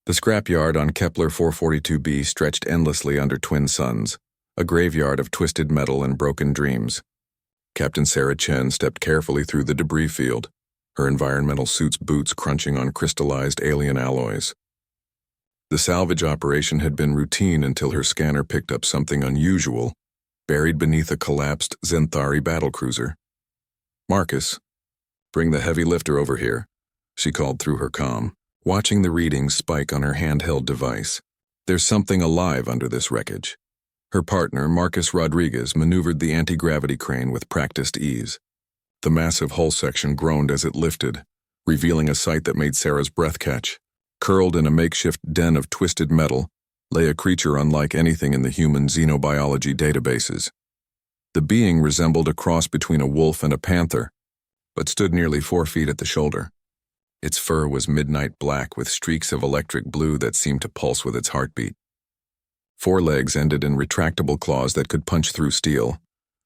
The scrapyard on Kepler 442b stretched endlessly under twin suns, a graveyard of twisted metal and broken dreams. Captain Sarah Chen stepped carefully through the debris field, her environmental suit's boots crunching on crystallized alien alloys. The salvage operation had been routine until her scanner picked up something unusual, buried beneath a collapsed Zenthari battlecruiser. "Marcus, bring the heavy lifter over here," she called through her comm, watching the readings spike on her handheld device. "There's something alive under this wreckage." Her partner, Marcus Rodriguez, maneuvered the anti-gravity crane with practiced ease. The massive hull section groaned as it lifted, revealing a sight that made Sarah's breath catch. Curled in a makeshift den of twisted metal lay a creature unlike anything in the human xenobiology databases. The being resembled a cross between a wolf and a panther, but stood nearly 4 feet at the shoulder. Its fur was midnight black with streaks of electric blue that seemed to pulse with its heartbeat. 4 legs ended in retractable claws that could punch through steel,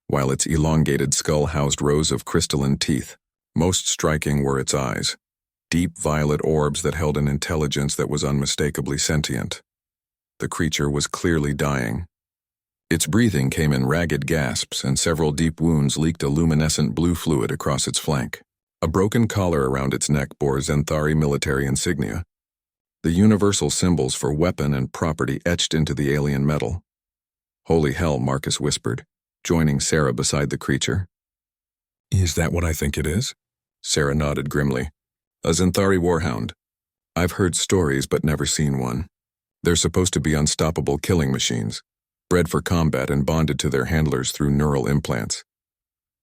while its elongated skull housed rows of crystalline teeth. Most striking were its eyes, deep violet orbs that held an intelligence that was unmistakably sentient. The creature was clearly dying. Its breathing came in ragged gasps, and several deep wounds leaked a luminescent blue fluid across its flank. A broken collar around its neck bore Zenthari military insignia, the universal symbols for weapon and property etched into the alien metal. "Holy hell," Marcus whispered, joining Sarah beside the creature. "Is that what I think it is?" Sarah nodded grimly. "A Zenthari warhound. I've heard stories but never seen one. They're supposed to be unstoppable killing machines, bred for combat and bonded to their handlers through neural implants."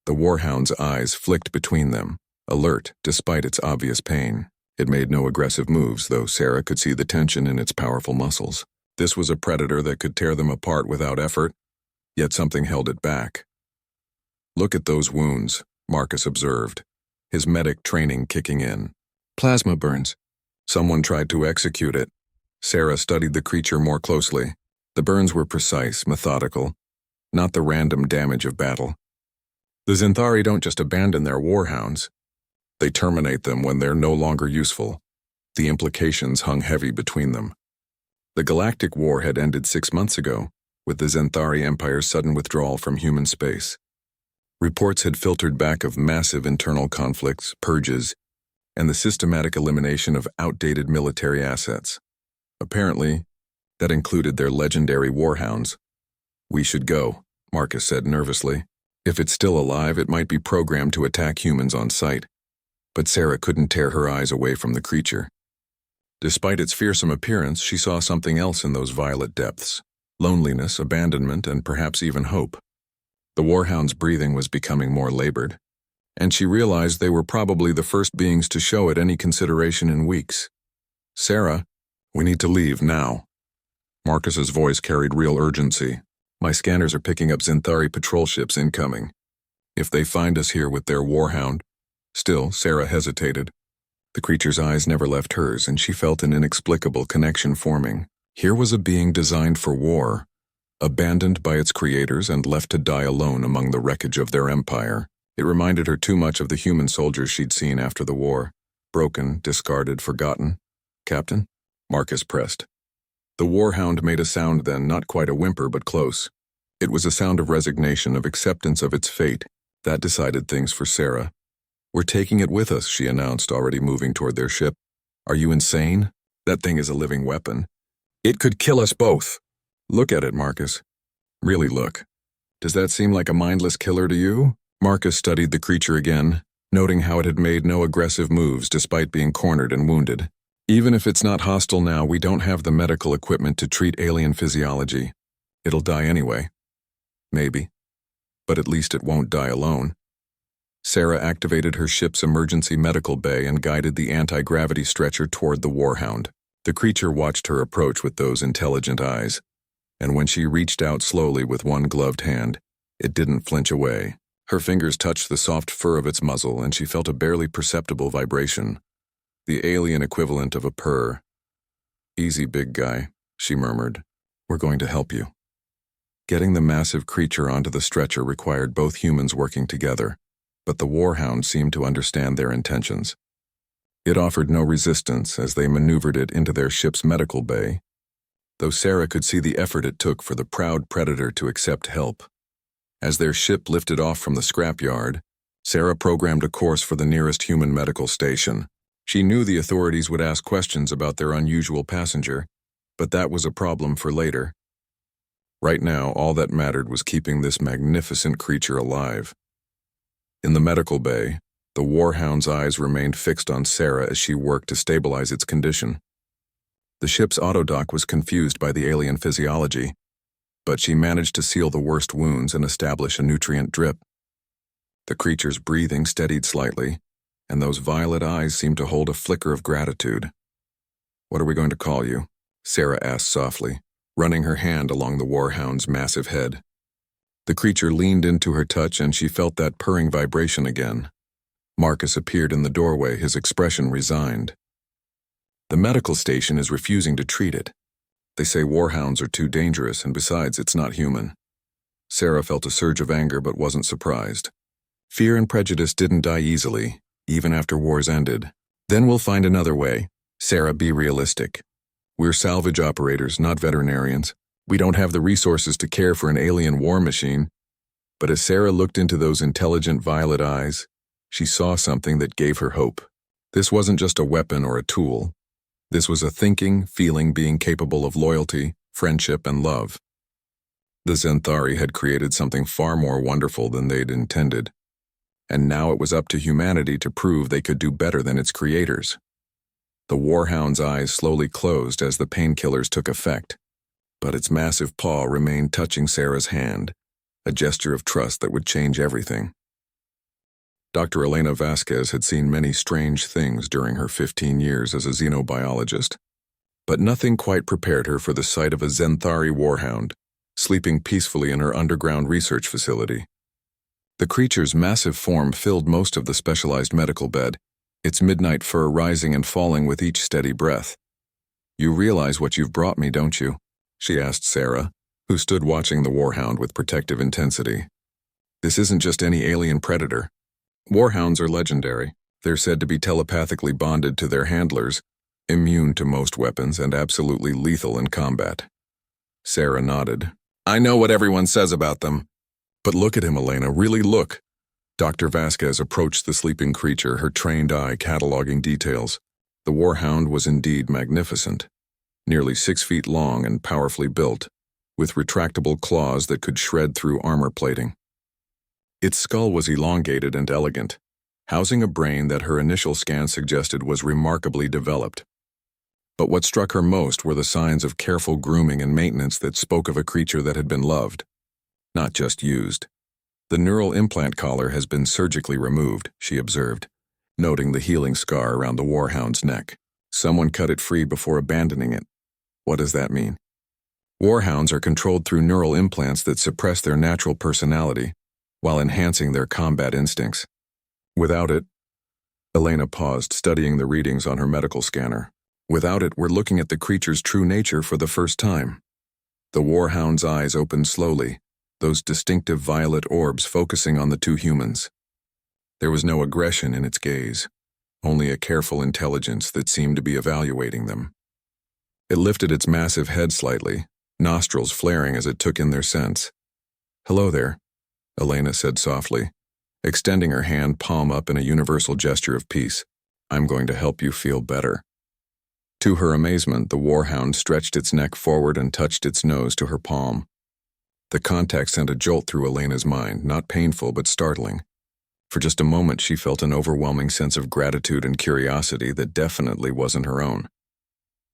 The warhound's eyes flicked between them, alert despite its obvious pain. It made no aggressive moves, though Sarah could see the tension in its powerful muscles. This was a predator that could tear them apart without effort, yet something held it back. "Look at those wounds," Marcus observed, his medic training kicking in. "Plasma burns. Someone tried to execute it." Sarah studied the creature more closely. The burns were precise, methodical, not the random damage of battle. The Zenthari don't just abandon their warhounds. They terminate them when they're no longer useful. The implications hung heavy between them. The Galactic War had ended 6 months ago, with the Zenthari Empire's sudden withdrawal from human space. Reports had filtered back of massive internal conflicts, purges, and the systematic elimination of outdated military assets. Apparently, that included their legendary warhounds. "We should go," Marcus said nervously. "If it's still alive, it might be programmed to attack humans on sight." But Sarah couldn't tear her eyes away from the creature. Despite its fearsome appearance, she saw something else in those violet depths: loneliness, abandonment, and perhaps even hope. The warhound's breathing was becoming more labored, and she realized they were probably the first beings to show it any consideration in weeks. "Sarah, we need to leave now." Marcus's voice carried real urgency. "My scanners are picking up Zenthari patrol ships incoming. If they find us here with their warhound—" Still, Sarah hesitated. The creature's eyes never left hers, and she felt an inexplicable connection forming. Here was a being designed for war, abandoned by its creators and left to die alone among the wreckage of their empire. It reminded her too much of the human soldiers she'd seen after the war. Broken, discarded, forgotten. "Captain?" Marcus pressed. The warhound made a sound then, not quite a whimper but close. It was a sound of resignation, of acceptance of its fate. That decided things for Sarah. "We're taking it with us," she announced, already moving toward their ship. "Are you insane? That thing is a living weapon. It could kill us both." "Look at it, Marcus. Really look. Does that seem like a mindless killer to you?" Marcus studied the creature again, noting how it had made no aggressive moves despite being cornered and wounded. "Even if it's not hostile now, we don't have the medical equipment to treat alien physiology. It'll die anyway. Maybe. But at least it won't die alone." Sarah activated her ship's emergency medical bay and guided the anti-gravity stretcher toward the warhound. The creature watched her approach with those intelligent eyes, and when she reached out slowly with one gloved hand, it didn't flinch away. Her fingers touched the soft fur of its muzzle, and she felt a barely perceptible vibration, the alien equivalent of a purr. "Easy, big guy," she murmured. "We're going to help you." Getting the massive creature onto the stretcher required both humans working together, but the warhound seemed to understand their intentions. It offered no resistance as they maneuvered it into their ship's medical bay, though Sarah could see the effort it took for the proud predator to accept help. As their ship lifted off from the scrapyard, Sarah programmed a course for the nearest human medical station. She knew the authorities would ask questions about their unusual passenger, but that was a problem for later. Right now, all that mattered was keeping this magnificent creature alive. In the medical bay, the warhound's eyes remained fixed on Sarah as she worked to stabilize its condition. The ship's autodoc was confused by the alien physiology, but she managed to seal the worst wounds and establish a nutrient drip. The creature's breathing steadied slightly, and those violet eyes seemed to hold a flicker of gratitude. "What are we going to call you?" Sarah asked softly, running her hand along the warhound's massive head. The creature leaned into her touch and she felt that purring vibration again. Marcus appeared in the doorway, his expression resigned. "The medical station is refusing to treat it. They say warhounds are too dangerous, and besides, it's not human." Sarah felt a surge of anger but wasn't surprised. Fear and prejudice didn't die easily, even after wars ended. "Then we'll find another way. Sarah, be realistic. We're salvage operators, not veterinarians. We don't have the resources to care for an alien war machine." But as Sarah looked into those intelligent violet eyes, she saw something that gave her hope. This wasn't just a weapon or a tool. This was a thinking, feeling being capable of loyalty, friendship, and love. The Zenthari had created something far more wonderful than they'd intended, and now it was up to humanity to prove they could do better than its creators. The warhound's eyes slowly closed as the painkillers took effect, but its massive paw remained touching Sarah's hand, a gesture of trust that would change everything. Dr. Elena Vasquez had seen many strange things during her 15 years as a xenobiologist, but nothing quite prepared her for the sight of a Zenthari warhound, sleeping peacefully in her underground research facility. The creature's massive form filled most of the specialized medical bed, its midnight fur rising and falling with each steady breath. "You realize what you've brought me, don't you?" she asked Sarah, who stood watching the warhound with protective intensity. "This isn't just any alien predator. Warhounds are legendary. They're said to be telepathically bonded to their handlers, immune to most weapons, and absolutely lethal in combat." Sarah nodded. "I know what everyone says about them. But look at him, Elena, really look." Dr. Vasquez approached the sleeping creature, her trained eye cataloging details. The warhound was indeed magnificent, nearly 6 feet long and powerfully built, with retractable claws that could shred through armor plating. Its skull was elongated and elegant, housing a brain that her initial scan suggested was remarkably developed. But what struck her most were the signs of careful grooming and maintenance that spoke of a creature that had been loved, not just used. "The neural implant collar has been surgically removed," she observed, noting the healing scar around the warhound's neck. "Someone cut it free before abandoning it." "What does that mean?" "Warhounds are controlled through neural implants that suppress their natural personality while enhancing their combat instincts. Without it," Elena paused, studying the readings on her medical scanner. "Without it, we're looking at the creature's true nature for the first time." The warhound's eyes opened slowly, those distinctive violet orbs focusing on the two humans. There was no aggression in its gaze, only a careful intelligence that seemed to be evaluating them. It lifted its massive head slightly, nostrils flaring as it took in their scents. "Hello there," Elena said softly, extending her hand palm up in a universal gesture of peace. "I'm going to help you feel better." To her amazement, the warhound stretched its neck forward and touched its nose to her palm. The contact sent a jolt through Elena's mind, not painful but startling. For just a moment she felt an overwhelming sense of gratitude and curiosity that definitely wasn't her own.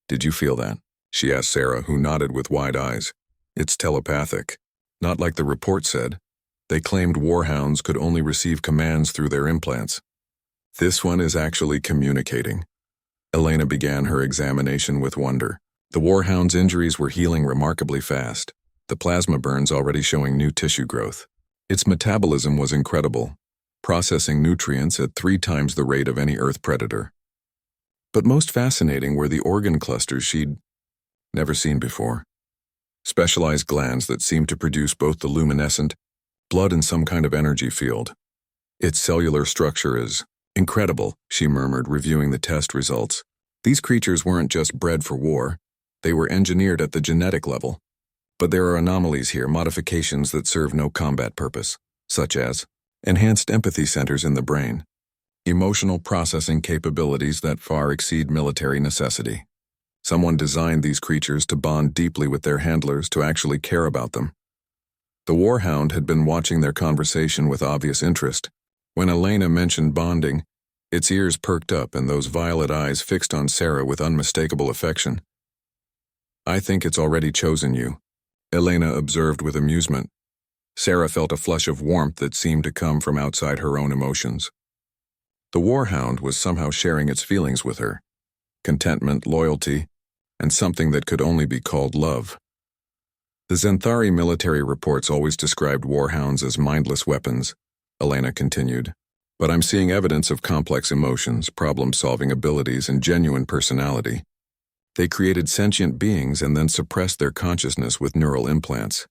"Did you feel that?" she asked Sarah, who nodded with wide eyes. "It's telepathic. Not like the report said. They claimed warhounds could only receive commands through their implants. This one is actually communicating." Elena began her examination with wonder. The warhound's injuries were healing remarkably fast, the plasma burns already showing new tissue growth. Its metabolism was incredible, processing nutrients at 3 times the rate of any Earth predator. But most fascinating were the organ clusters she'd never seen before. Specialized glands that seemed to produce both the luminescent blood and some kind of energy field. Its cellular structure is Incredible, she murmured, reviewing the test results. These creatures weren't just bred for war. They were engineered at the genetic level. But there are anomalies here, modifications that serve no combat purpose, such as enhanced empathy centers in the brain, emotional processing capabilities that far exceed military necessity. Someone designed these creatures to bond deeply with their handlers, to actually care about them. The Warhound had been watching their conversation with obvious interest. When Elena mentioned bonding, its ears perked up and those violet eyes fixed on Sarah with unmistakable affection. "I think it's already chosen you," Elena observed with amusement. Sarah felt a flush of warmth that seemed to come from outside her own emotions. The Warhound was somehow sharing its feelings with her. Contentment, loyalty, and something that could only be called love. The Xanthari military reports always described warhounds as mindless weapons, Elena continued. But I'm seeing evidence of complex emotions, problem-solving abilities, and genuine personality. They created sentient beings and then suppressed their consciousness with neural implants.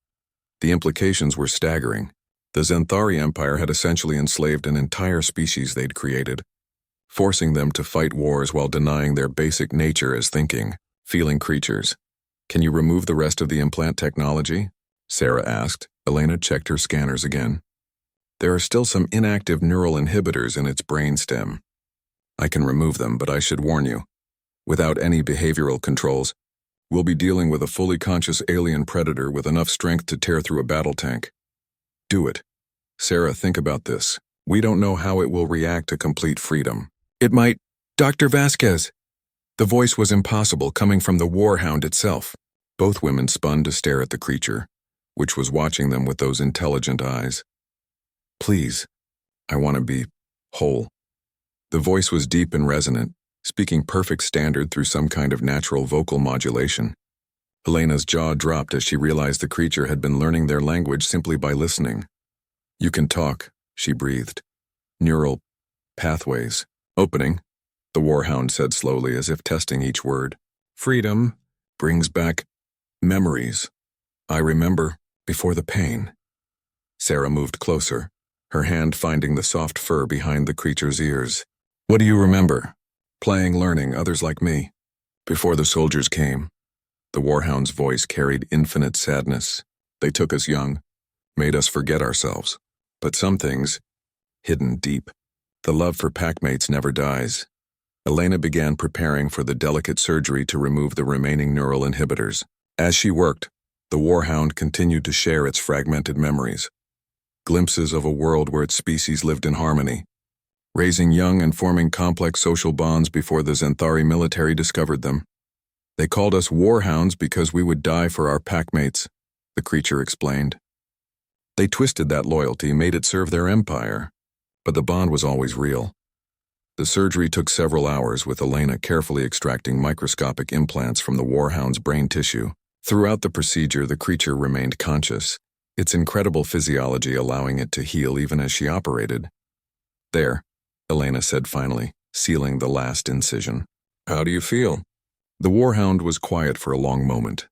The implications were staggering. The Xanthari Empire had essentially enslaved an entire species they'd created, forcing them to fight wars while denying their basic nature as thinking, feeling creatures. "Can you remove the rest of the implant technology?" Sarah asked. Elena checked her scanners again. "There are still some inactive neural inhibitors in its brainstem. I can remove them, but I should warn you. Without any behavioral controls, we'll be dealing with a fully conscious alien predator with enough strength to tear through a battle tank. Do it. Sarah, think about this. We don't know how it will react to complete freedom. It might... Dr. Vasquez!" The voice was impossible, coming from the Warhound itself. Both women spun to stare at the creature, which was watching them with those intelligent eyes. "Please, I want to be whole." The voice was deep and resonant, speaking perfect standard through some kind of natural vocal modulation. Elena's jaw dropped as she realized the creature had been learning their language simply by listening. "You can talk," she breathed. "Neural pathways opening," the Warhound said slowly, as if testing each word. "Freedom brings back memories. I remember before the pain." Sarah moved closer, her hand finding the soft fur behind the creature's ears. "What do you remember? Playing, learning, others like me. Before the soldiers came." The Warhound's voice carried infinite sadness. "They took us young, made us forget ourselves. But some things, hidden deep. The love for packmates never dies." Elena began preparing for the delicate surgery to remove the remaining neural inhibitors. As she worked, the Warhound continued to share its fragmented memories. Glimpses of a world where its species lived in harmony, raising young and forming complex social bonds before the Xanthari military discovered them. "They called us Warhounds because we would die for our packmates," the creature explained. "They twisted that loyalty, made it serve their empire, but the bond was always real." The surgery took several hours, with Elena carefully extracting microscopic implants from the Warhound's brain tissue. Throughout the procedure, the creature remained conscious, its incredible physiology allowing it to heal even as she operated. "There," Elena said finally, sealing the last incision. "How do you feel?" The Warhound was quiet for a long moment,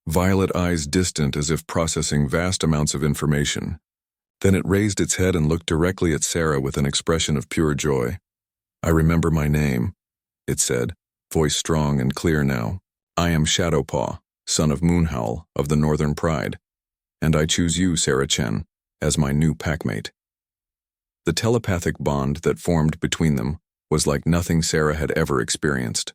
violet eyes distant as if processing vast amounts of information. Then it raised its head and looked directly at Sarah with an expression of pure joy. "I remember my name," it said, voice strong and clear now. "I am Shadowpaw, son of Moonhowl of the Northern Pride, and I choose you, Sarah Chen, as my new packmate." The telepathic bond that formed between them was like nothing Sarah had ever experienced.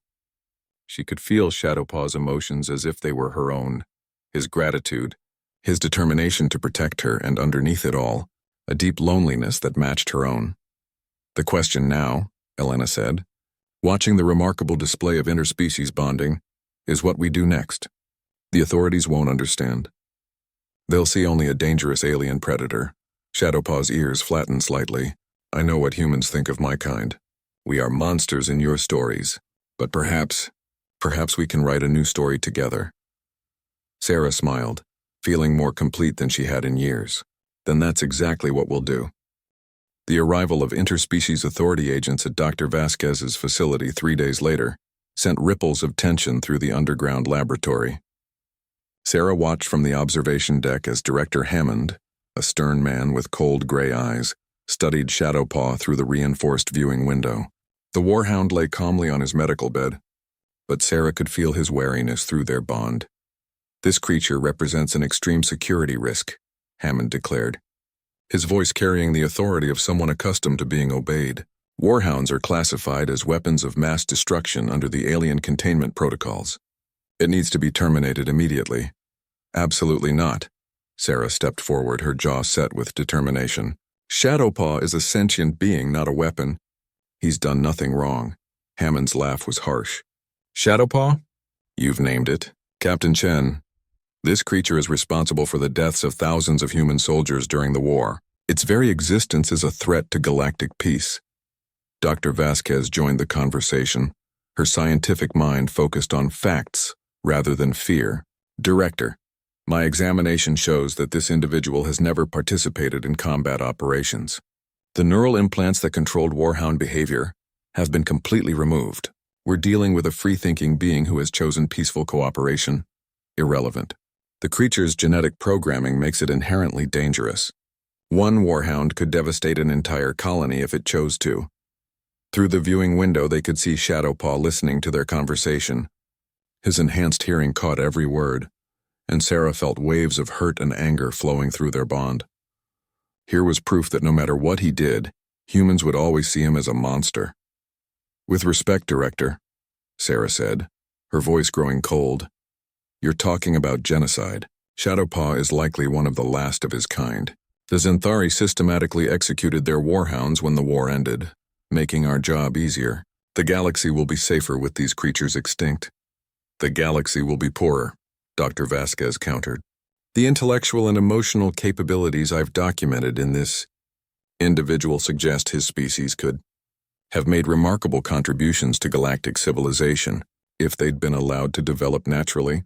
She could feel Shadowpaw's emotions as if they were her own, his gratitude, his determination to protect her, and underneath it all, a deep loneliness that matched her own. "The question now," Elena said, "watching the remarkable display of interspecies bonding, is what we do next. The authorities won't understand. They'll see only a dangerous alien predator." Shadowpaw's ears flattened slightly. "I know what humans think of my kind. We are monsters in your stories. But perhaps we can write a new story together." Sarah smiled, feeling more complete than she had in years. "Then that's exactly what we'll do." The arrival of interspecies authority agents at Dr. Vasquez's facility 3 days later sent ripples of tension through the underground laboratory. Sarah watched from the observation deck as Director Hammond, a stern man with cold gray eyes, studied Shadowpaw through the reinforced viewing window. The Warhound lay calmly on his medical bed, but Sarah could feel his wariness through their bond. "This creature represents an extreme security risk," Hammond declared, his voice carrying the authority of someone accustomed to being obeyed. "Warhounds are classified as weapons of mass destruction under the alien containment protocols. It needs to be terminated immediately." "Absolutely not." Sarah stepped forward, her jaw set with determination. "Shadowpaw is a sentient being, not a weapon. He's done nothing wrong." Hammond's laugh was harsh. "Shadowpaw? You've named it. Captain Chen. This creature is responsible for the deaths of thousands of human soldiers during the war. Its very existence is a threat to galactic peace." Dr. Vasquez joined the conversation, her scientific mind focused on facts rather than fear. "Director, my examination shows that this individual has never participated in combat operations. The neural implants that controlled Warhound behavior have been completely removed. We're dealing with a free-thinking being who has chosen peaceful cooperation. Irrelevant. The creature's genetic programming makes it inherently dangerous. One Warhound could devastate an entire colony if it chose to." Through the viewing window, they could see Shadowpaw listening to their conversation. His enhanced hearing caught every word, and Sarah felt waves of hurt and anger flowing through their bond. Here was proof that no matter what he did, humans would always see him as a monster. "With respect, Director," Sarah said, her voice growing cold, "you're talking about genocide. Shadowpaw is likely one of the last of his kind. The Xanthari systematically executed their warhounds when the war ended, making our job easier. The galaxy will be safer with these creatures extinct." "The galaxy will be poorer," Dr. Vasquez countered. "The intellectual and emotional capabilities I've documented in this individual suggest his species could have made remarkable contributions to galactic civilization if they'd been allowed to develop naturally."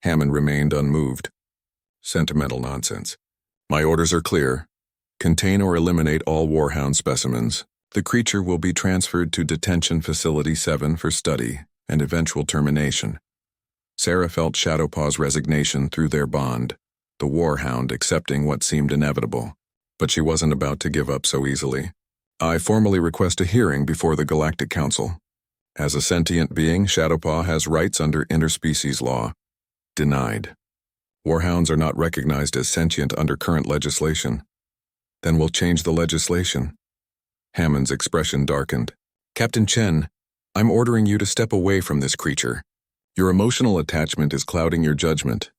Hammond remained unmoved. "Sentimental nonsense. My orders are clear. Contain or eliminate all Warhound specimens. The creature will be transferred to Detention Facility 7 for study and eventual termination." Sarah felt Shadowpaw's resignation through their bond, the Warhound accepting what seemed inevitable. But she wasn't about to give up so easily. "I formally request a hearing before the Galactic Council. As a sentient being, Shadowpaw has rights under interspecies law." "Denied. Warhounds are not recognized as sentient under current legislation." "Then we'll change the legislation." Hammond's expression darkened. "Captain Chen, I'm ordering you to step away from this creature. Your emotional attachment is clouding your judgment.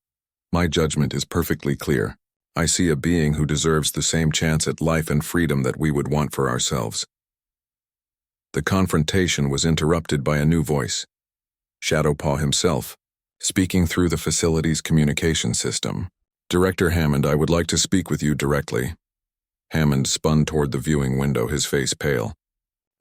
My judgment is perfectly clear. I see a being who deserves the same chance at life and freedom that we would want for ourselves." The confrontation was interrupted by a new voice. Shadowpaw himself, speaking through the facility's communication system. "Director Hammond, I would like to speak with you directly." Hammond spun toward the viewing window, his face pale.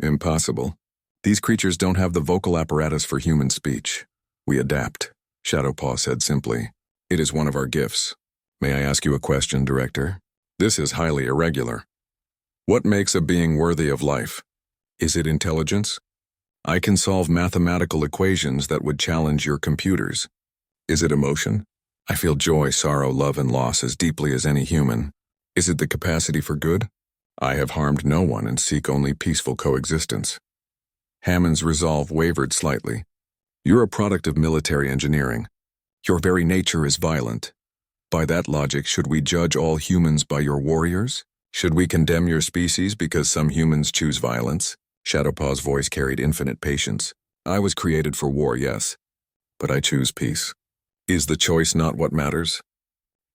"Impossible. These creatures don't have the vocal apparatus for human speech. We adapt," Shadowpaw said simply. "It is one of our gifts." "May I ask you a question, Director? This is highly irregular. What makes a being worthy of life? Is it intelligence? I can solve mathematical equations that would challenge your computers. Is it emotion? I feel joy, sorrow, love, and loss as deeply as any human. Is it the capacity for good? I have harmed no one and seek only peaceful coexistence." Hammond's resolve wavered slightly. "You're a product of military engineering. Your very nature is violent. By that logic, should we judge all humans by your warriors? Should we condemn your species because some humans choose violence?" Shadowpaw's voice carried infinite patience. "I was created for war, yes, but I choose peace. Is the choice not what matters?"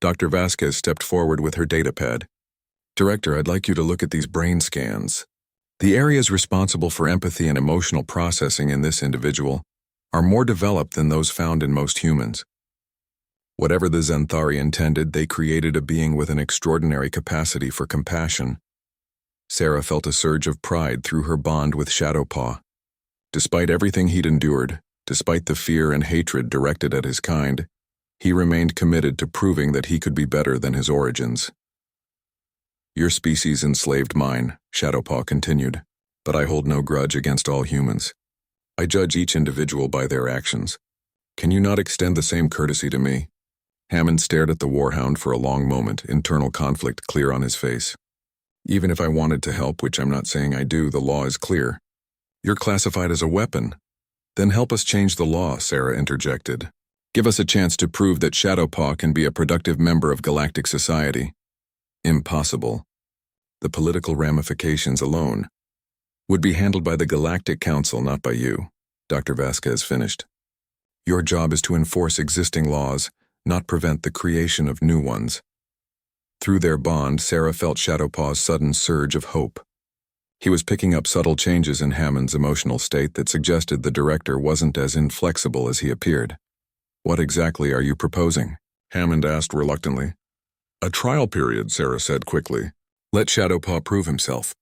Dr. Vasquez stepped forward with her datapad. "Director, I'd like you to look at these brain scans. The areas responsible for empathy and emotional processing in this individual are more developed than those found in most humans. Whatever the Xanthari intended, they created a being with an extraordinary capacity for compassion." Sarah felt a surge of pride through her bond with Shadowpaw. Despite everything he'd endured, despite the fear and hatred directed at his kind, he remained committed to proving that he could be better than his origins. "Your species enslaved mine," Shadowpaw continued, "but I hold no grudge against all humans. I judge each individual by their actions. Can you not extend the same courtesy to me?" Hammond stared at the Warhound for a long moment, internal conflict clear on his face. Even if I wanted to help, which I'm not saying I do, the law is clear. You're classified as a weapon. Then help us change the law, Sarah interjected. Give us a chance to prove that Shadowpaw can be a productive member of galactic society. Impossible. The political ramifications alone would be handled by the Galactic Council, not by you, Dr. Vasquez finished. Your job is to enforce existing laws, not prevent the creation of new ones. Through their bond, Sarah felt Shadowpaw's sudden surge of hope. He was picking up subtle changes in Hammond's emotional state that suggested the director wasn't as inflexible as he appeared. What exactly are you proposing? Hammond asked reluctantly. A trial period, Sarah said quickly. Let Shadowpaw prove himself.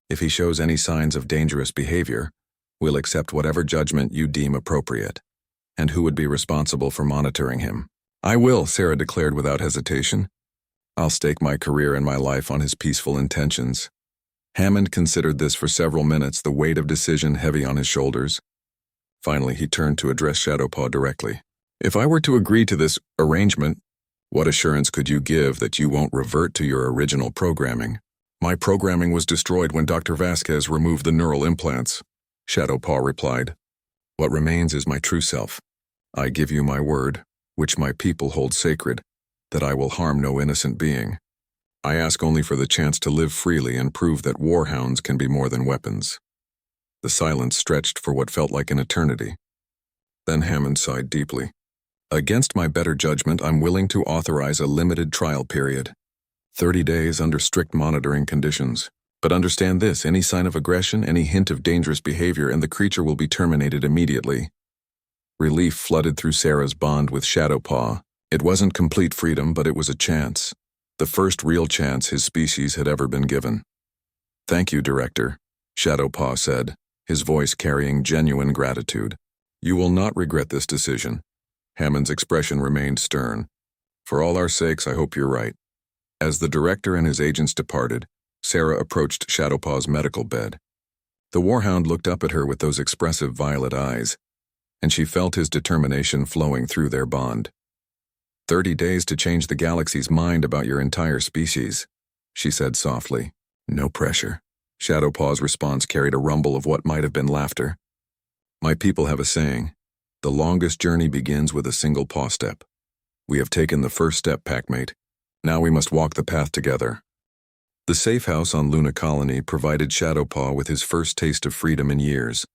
If he shows any signs of dangerous behavior, we'll accept whatever judgment you deem appropriate. And who would be responsible for monitoring him? I will, Sarah declared without hesitation. I'll stake my career and my life on his peaceful intentions. Hammond considered this for several minutes, the weight of decision heavy on his shoulders. Finally, he turned to address Shadowpaw directly. If I were to agree to this arrangement, what assurance could you give that you won't revert to your original programming? My programming was destroyed when Dr. Vasquez removed the neural implants, Shadowpaw replied. What remains is my true self. I give you my word, which my people hold sacred, that I will harm no innocent being. I ask only for the chance to live freely and prove that warhounds can be more than weapons. The silence stretched for what felt like an eternity. Then Hammond sighed deeply. Against my better judgment, I'm willing to authorize a limited trial period. 30 days under strict monitoring conditions. But understand this, any sign of aggression, any hint of dangerous behavior, and the creature will be terminated immediately. Relief flooded through Sarah's bond with Shadowpaw. It wasn't complete freedom, but it was a chance. The first real chance his species had ever been given. Thank you, Director, Shadowpaw said, his voice carrying genuine gratitude. You will not regret this decision. Hammond's expression remained stern. For all our sakes, I hope you're right. As the director and his agents departed, Sarah approached Shadowpaw's medical bed. The warhound looked up at her with those expressive violet eyes, and she felt his determination flowing through their bond. 30 days to change the galaxy's mind about your entire species, she said softly. No pressure. Shadowpaw's response carried a rumble of what might have been laughter. My people have a saying. The longest journey begins with a single paw step. We have taken the first step, packmate. Now we must walk the path together. The safe house on Luna Colony provided Shadowpaw with his first taste of freedom in years,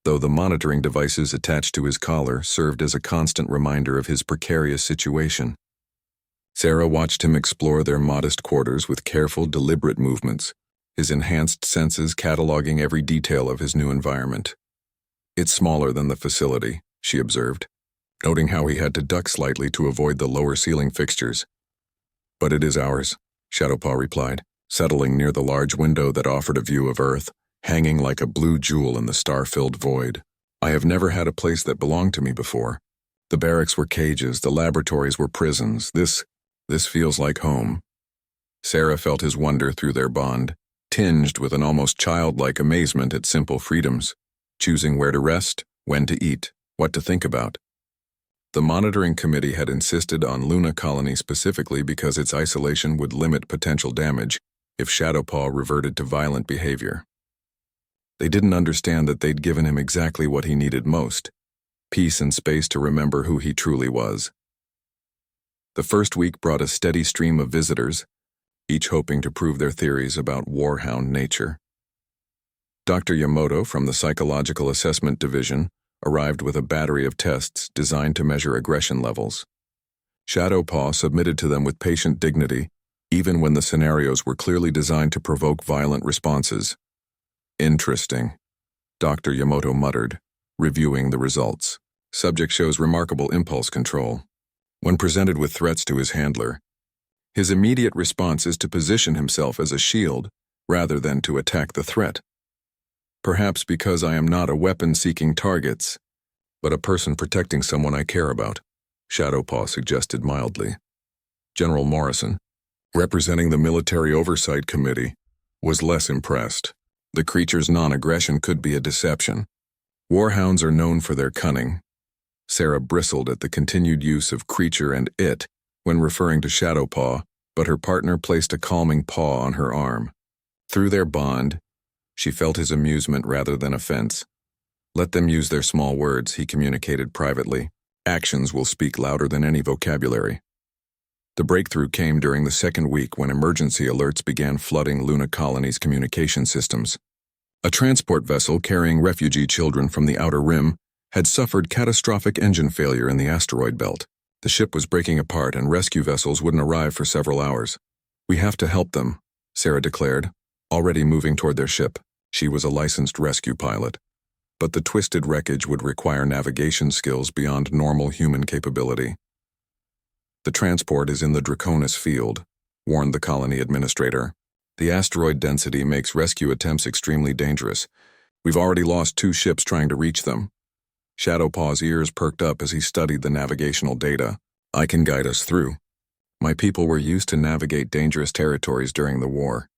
though the monitoring devices attached to his collar served as a constant reminder of his precarious situation. Sarah watched him explore their modest quarters with careful, deliberate movements, his enhanced senses cataloging every detail of his new environment. It's smaller than the facility, she observed, noting how he had to duck slightly to avoid the lower ceiling fixtures. But it is ours, Shadowpaw replied, settling near the large window that offered a view of Earth, hanging like a blue jewel in the star-filled void. I have never had a place that belonged to me before. The barracks were cages, the laboratories were prisons. This feels like home. Sarah felt his wonder through their bond, tinged with an almost childlike amazement at simple freedoms, choosing where to rest, when to eat, what to think about. The monitoring committee had insisted on Luna Colony specifically because its isolation would limit potential damage if Shadowpaw reverted to violent behavior. They didn't understand that they'd given him exactly what he needed most, peace and space to remember who he truly was. The first week brought a steady stream of visitors, each hoping to prove their theories about warhound nature. Dr. Yamato from the Psychological Assessment Division arrived with a battery of tests designed to measure aggression levels. Shadowpaw submitted to them with patient dignity, even when the scenarios were clearly designed to provoke violent responses. Interesting, Dr. Yamato muttered, reviewing the results. Subject shows remarkable impulse control. When presented with threats to his handler, his immediate response is to position himself as a shield rather than to attack the threat. Perhaps because I am not a weapon seeking targets, but a person protecting someone I care about, Shadowpaw suggested mildly. General Morrison, representing the Military Oversight Committee, was less impressed. The creature's non-aggression could be a deception. Warhounds are known for their cunning. Sarah bristled at the continued use of creature and it when referring to Shadowpaw, but her partner placed a calming paw on her arm. Through their bond, she felt his amusement rather than offense. Let them use their small words, he communicated privately. Actions will speak louder than any vocabulary. The breakthrough came during the second week when emergency alerts began flooding Luna Colony's communication systems. A transport vessel carrying refugee children from the Outer Rim had suffered catastrophic engine failure in the asteroid belt. The ship was breaking apart and rescue vessels wouldn't arrive for several hours. "We have to help them," Sarah declared, already moving toward their ship. She was a licensed rescue pilot. But the twisted wreckage would require navigation skills beyond normal human capability. "The transport is in the Draconis field," warned the colony administrator. "The asteroid density makes rescue attempts extremely dangerous. We've already lost 2 ships trying to reach them." Shadowpaw's ears perked up as he studied the navigational data. "I can guide us through. My people were used to navigate dangerous territories during the war.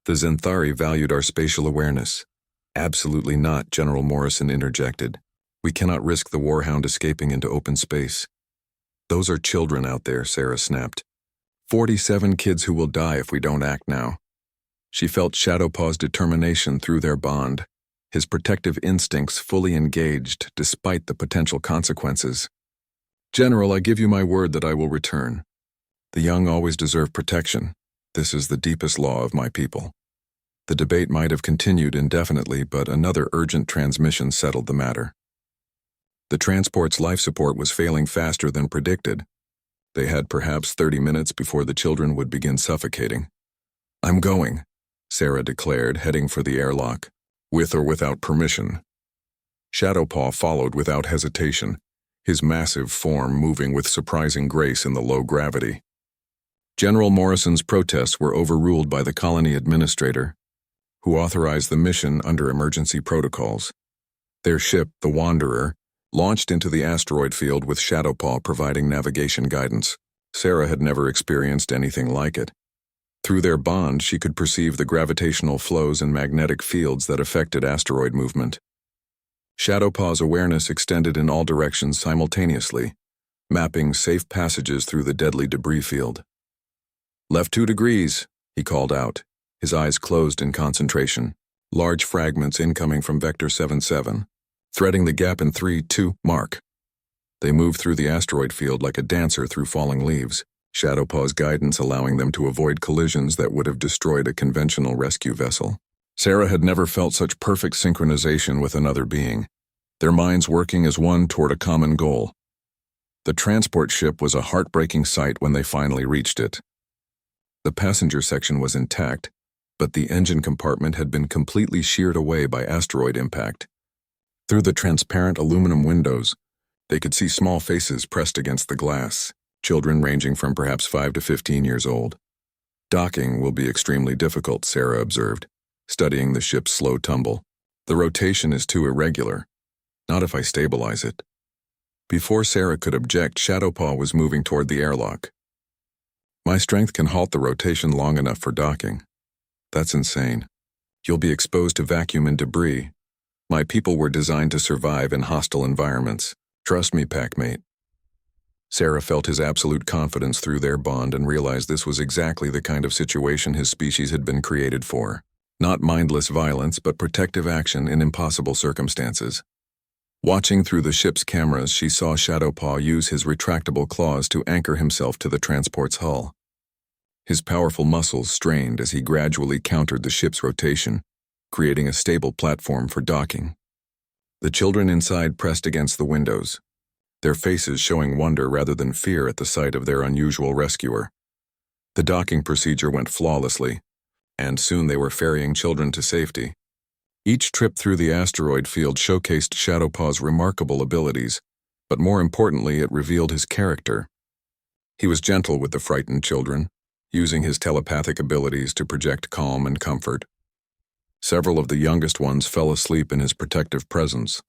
The Zenthari valued our spatial awareness." "Absolutely not," General Morrison interjected. "We cannot risk the Warhound escaping into open space." "Those are children out there," Sarah snapped. 47 kids who will die if we don't act now." She felt Shadowpaw's determination through their bond, his protective instincts fully engaged despite the potential consequences. "General, I give you my word that I will return. The young always deserve protection. This is the deepest law of my people." The debate might have continued indefinitely, but another urgent transmission settled the matter. The transport's life support was failing faster than predicted. They had perhaps 30 minutes before the children would begin suffocating. "I'm going," Sarah declared, heading for the airlock, with or without permission. Shadowpaw followed without hesitation, his massive form moving with surprising grace in the low gravity. General Morrison's protests were overruled by the colony administrator, who authorized the mission under emergency protocols. Their ship, the Wanderer, launched into the asteroid field with Shadowpaw providing navigation guidance. Sarah had never experienced anything like it. Through their bond, she could perceive the gravitational flows and magnetic fields that affected asteroid movement. Shadowpaw's awareness extended in all directions simultaneously, mapping safe passages through the deadly debris field. "Left 2 degrees, he called out, his eyes closed in concentration. Large fragments incoming from Vector 77, threading the gap in 3-2 mark. They moved through the asteroid field like a dancer through falling leaves, Shadowpaw's guidance allowing them to avoid collisions that would have destroyed a conventional rescue vessel. Sarah had never felt such perfect synchronization with another being, their minds working as one toward a common goal. The transport ship was a heartbreaking sight when they finally reached it. The passenger section was intact, but the engine compartment had been completely sheared away by asteroid impact. Through the transparent aluminum windows, they could see small faces pressed against the glass, children ranging from perhaps 5 to 15 years old. "Docking will be extremely difficult," Sarah observed, studying the ship's slow tumble. "The rotation is too irregular. Not if I stabilize it." Before Sarah could object, Shadowpaw was moving toward the airlock. "My strength can halt the rotation long enough for docking." "That's insane. You'll be exposed to vacuum and debris. My people were designed to survive in hostile environments. Trust me, packmate." Sarah felt his absolute confidence through their bond and realized this was exactly the kind of situation his species had been created for. Not mindless violence, but protective action in impossible circumstances. Watching through the ship's cameras, she saw Shadowpaw use his retractable claws to anchor himself to the transport's hull. His powerful muscles strained as he gradually countered the ship's rotation, creating a stable platform for docking. The children inside pressed against the windows, their faces showing wonder rather than fear at the sight of their unusual rescuer. The docking procedure went flawlessly, and soon they were ferrying children to safety. Each trip through the asteroid field showcased Shadowpaw's remarkable abilities, but more importantly, it revealed his character. He was gentle with the frightened children, using his telepathic abilities to project calm and comfort. Several of the youngest ones fell asleep in his protective presence,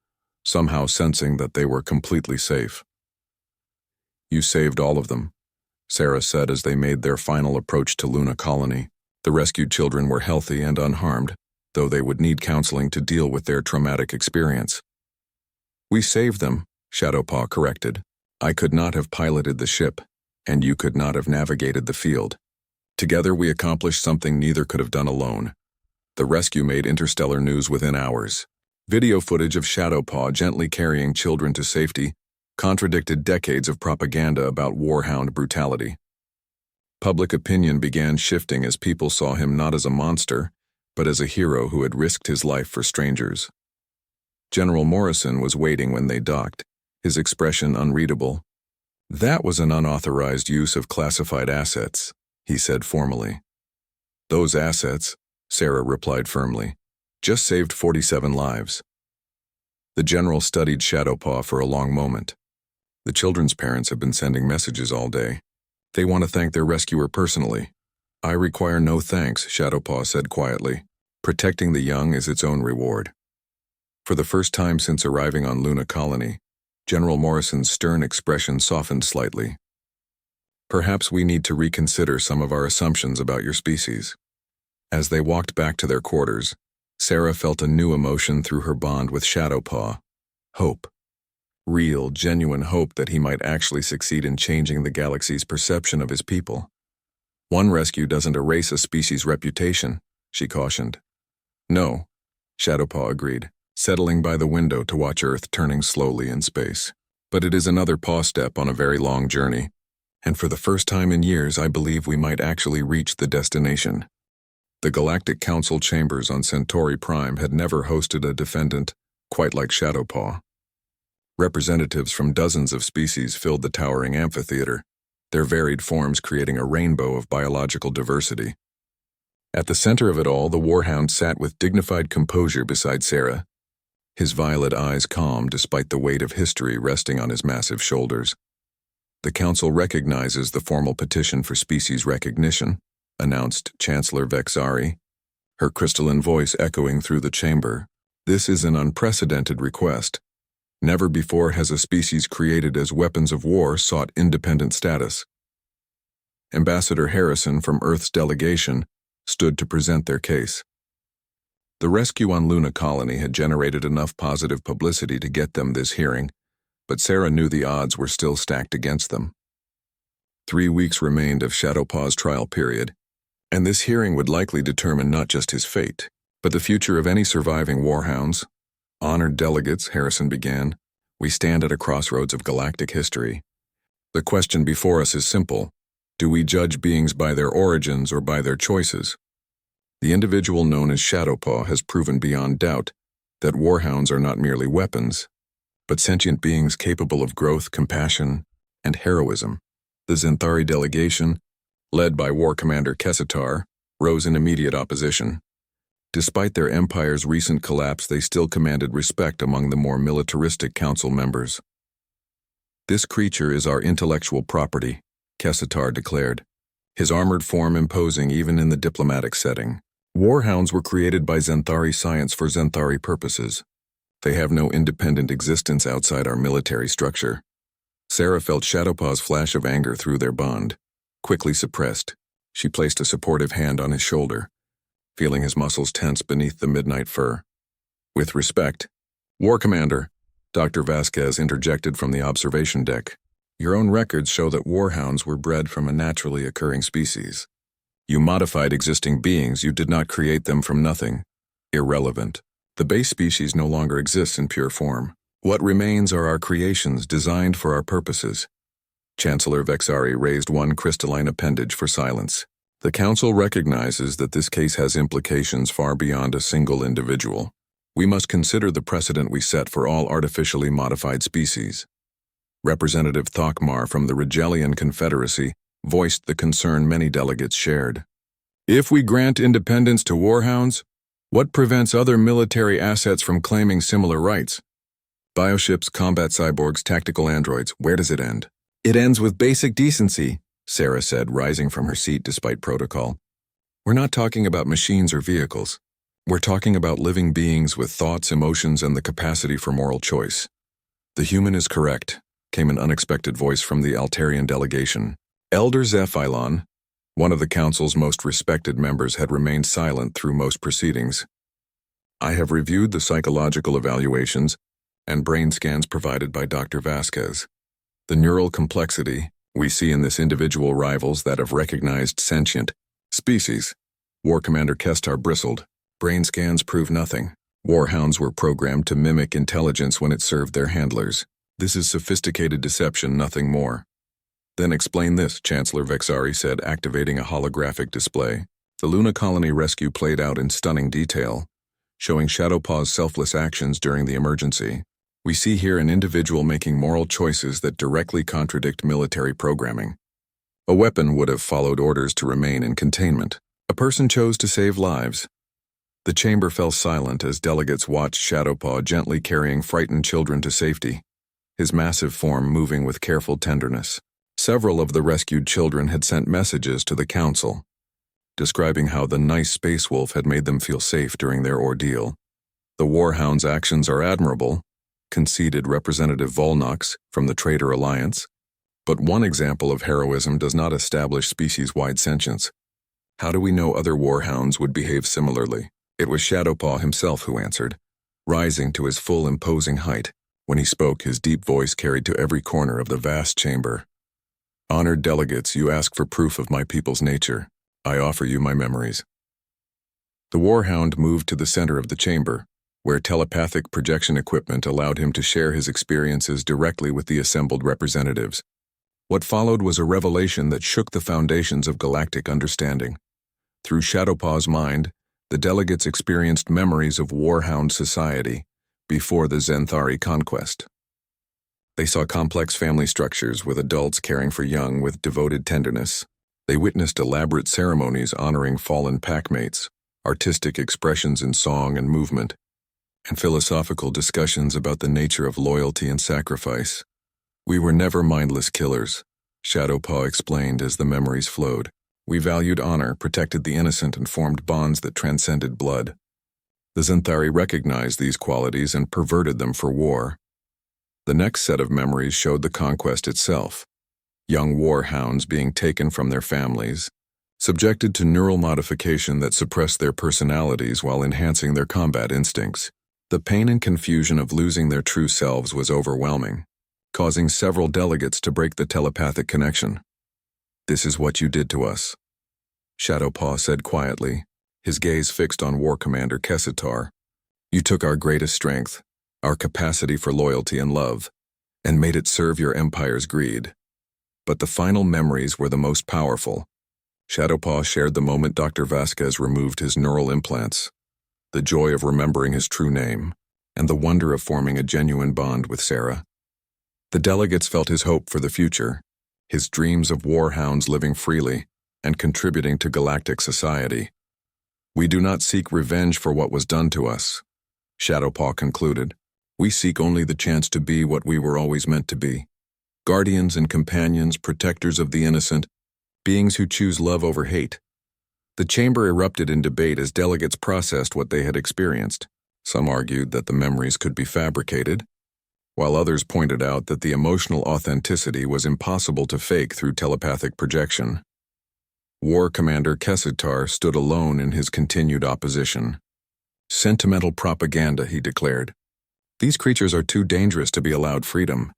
somehow sensing that they were completely safe. "You saved all of them," Sarah said as they made their final approach to Luna Colony. The rescued children were healthy and unharmed, though they would need counseling to deal with their traumatic experience. "We saved them," Shadowpaw corrected. "I could not have piloted the ship, and you could not have navigated the field. Together we accomplished something neither could have done alone. The rescue made interstellar news within hours. Video footage of Shadowpaw gently carrying children to safety contradicted decades of propaganda about Warhound brutality. Public opinion began shifting as people saw him not as a monster, but as a hero who had risked his life for strangers. General Morrison was waiting when they docked, his expression unreadable. "That was an unauthorized use of classified assets," he said formally. "Those assets," Sarah replied firmly, "just saved 47 lives." The general studied Shadowpaw for a long moment. The children's parents have been sending messages all day. They want to thank their rescuer personally. "I require no thanks," Shadowpaw said quietly. "Protecting the young is its own reward." For the first time since arriving on Luna Colony, General Morrison's stern expression softened slightly. "Perhaps we need to reconsider some of our assumptions about your species." As they walked back to their quarters, Sarah felt a new emotion through her bond with Shadowpaw. Hope. Real, genuine hope that he might actually succeed in changing the galaxy's perception of his people. "One rescue doesn't erase a species' reputation," she cautioned. "No," Shadowpaw agreed, settling by the window to watch Earth turning slowly in space. "But it is another paw step on a very long journey, and for the first time in years I believe we might actually reach the destination." The Galactic Council chambers on Centauri Prime had never hosted a defendant quite like Shadowpaw. Representatives from dozens of species filled the towering amphitheater, their varied forms creating a rainbow of biological diversity. At the center of it all, the Warhound sat with dignified composure beside Sarah, his violet eyes calm despite the weight of history resting on his massive shoulders. "The Council recognizes the formal petition for species recognition," announced Chancellor Vexari, her crystalline voice echoing through the chamber. "This is an unprecedented request. Never before has a species created as weapons of war sought independent status." Ambassador Harrison from Earth's delegation stood to present their case. The rescue on Luna Colony had generated enough positive publicity to get them this hearing, but Sarah knew the odds were still stacked against them. 3 weeks remained of Shadowpaw's trial period, and this hearing would likely determine not just his fate, but the future of any surviving warhounds. "Honored delegates," Harrison began, "we stand at a crossroads of galactic history. The question before us is simple. Do we judge beings by their origins or by their choices? The individual known as Shadowpaw has proven beyond doubt that warhounds are not merely weapons, but sentient beings capable of growth, compassion, and heroism." The Xanthari delegation, led by War Commander Kessitar, rose in immediate opposition. Despite their empire's recent collapse, they still commanded respect among the more militaristic council members. "This creature is our intellectual property," Kessitar declared, his armored form imposing even in the diplomatic setting. "Warhounds were created by Xanthari science for Xanthari purposes. They have no independent existence outside our military structure." Sarah felt Shadowpaw's flash of anger through their bond. Quickly suppressed, she placed a supportive hand on his shoulder, feeling his muscles tense beneath the midnight fur. "With respect, War Commander," Dr. Vasquez interjected from the observation deck, "your own records show that warhounds were bred from a naturally occurring species. You modified existing beings, you did not create them from nothing. Irrelevant. The base species no longer exists in pure form. What remains are our creations designed for our purposes." Chancellor Vexari raised one crystalline appendage for silence. "The Council recognizes that this case has implications far beyond a single individual. We must consider the precedent we set for all artificially modified species." Representative Thokmar from the Rigelian Confederacy voiced the concern many delegates shared. "If we grant independence to warhounds, what prevents other military assets from claiming similar rights? Bioships, combat cyborgs, tactical androids, where does it end?" "It ends with basic decency," Sarah said, rising from her seat despite protocol. "We're not talking about machines or vehicles. We're talking about living beings with thoughts, emotions, and the capacity for moral choice." "The human is correct," came an unexpected voice from the Altarian delegation. Elder Zephylon, one of the Council's most respected members, had remained silent through most proceedings. "I have reviewed the psychological evaluations and brain scans provided by Dr. Vasquez. The neural complexity we see in this individual rivals that of recognized sentient species." War Commander Kestar bristled. Brain scans prove nothing. Warhounds were programmed to mimic intelligence when it served their handlers. This is sophisticated deception, nothing more. Then explain this, Chancellor Vexari said, activating a holographic display. The Luna colony rescue played out in stunning detail, showing Shadowpaw's selfless actions during the emergency. We see here an individual making moral choices that directly contradict military programming. A weapon would have followed orders to remain in containment. A person chose to save lives. The chamber fell silent as delegates watched Shadowpaw gently carrying frightened children to safety, his massive form moving with careful tenderness. Several of the rescued children had sent messages to the council, describing how the nice space wolf had made them feel safe during their ordeal. The Warhound's actions are admirable, conceded Representative Volnox from the Traitor Alliance, but one example of heroism does not establish species-wide sentience. How do we know other Warhounds would behave similarly? It was Shadowpaw himself who answered, rising to his full imposing height. When he spoke, his deep voice carried to every corner of the vast chamber. Honored delegates, you ask for proof of my people's nature. I offer you my memories. The Warhound moved to the center of the chamber, where telepathic projection equipment allowed him to share his experiences directly with the assembled representatives. What followed was a revelation that shook the foundations of galactic understanding. Through Shadowpaw's mind, the delegates experienced memories of Warhound society before the Zenthari conquest. They saw complex family structures with adults caring for young with devoted tenderness. They witnessed elaborate ceremonies honoring fallen packmates, artistic expressions in song and movement, and philosophical discussions about the nature of loyalty and sacrifice. We were never mindless killers, Shadowpaw explained as the memories flowed. We valued honor, protected the innocent, and formed bonds that transcended blood. The Zenthari recognized these qualities and perverted them for war. The next set of memories showed the conquest itself. Young warhounds being taken from their families, subjected to neural modification that suppressed their personalities while enhancing their combat instincts. The pain and confusion of losing their true selves was overwhelming, causing several delegates to break the telepathic connection. This is what you did to us, Shadowpaw said quietly, his gaze fixed on War Commander Kessitar. You took our greatest strength, our capacity for loyalty and love, and made it serve your empire's greed. But the final memories were the most powerful. Shadowpaw shared the moment Dr. Vasquez removed his neural implants, the joy of remembering his true name, and the wonder of forming a genuine bond with Sarah. The delegates felt his hope for the future, his dreams of warhounds living freely and contributing to galactic society. We do not seek revenge for what was done to us, Shadowpaw concluded. We seek only the chance to be what we were always meant to be. Guardians and companions, protectors of the innocent, beings who choose love over hate. The chamber erupted in debate as delegates processed what they had experienced. Some argued that the memories could be fabricated, while others pointed out that the emotional authenticity was impossible to fake through telepathic projection. War Commander Kessitar stood alone in his continued opposition. Sentimental propaganda, he declared. These creatures are too dangerous to be allowed freedom.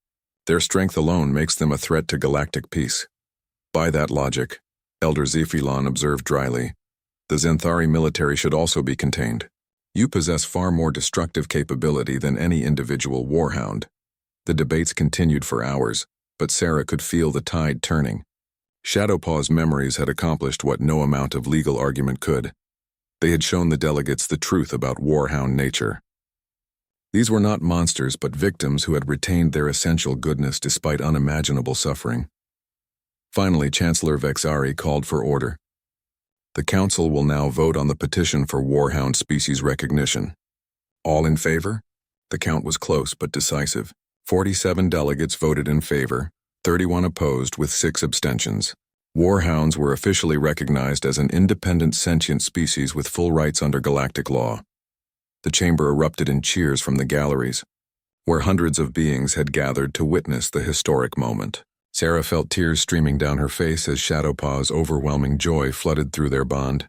Their strength alone makes them a threat to galactic peace. By that logic, Elder Zephyllon observed dryly, the Zenthari military should also be contained. You possess far more destructive capability than any individual warhound. The debates continued for hours, but Sarah could feel the tide turning. Shadowpaw's memories had accomplished what no amount of legal argument could. They had shown the delegates the truth about warhound nature. These were not monsters but victims who had retained their essential goodness despite unimaginable suffering. Finally, Chancellor Vexari called for order. The Council will now vote on the petition for warhound species recognition. All in favor? The count was close but decisive. 47 delegates voted in favor, 31 opposed with 6 abstentions. Warhounds were officially recognized as an independent sentient species with full rights under galactic law. The chamber erupted in cheers from the galleries, where hundreds of beings had gathered to witness the historic moment. Sarah felt tears streaming down her face as Shadowpaw's overwhelming joy flooded through their bond.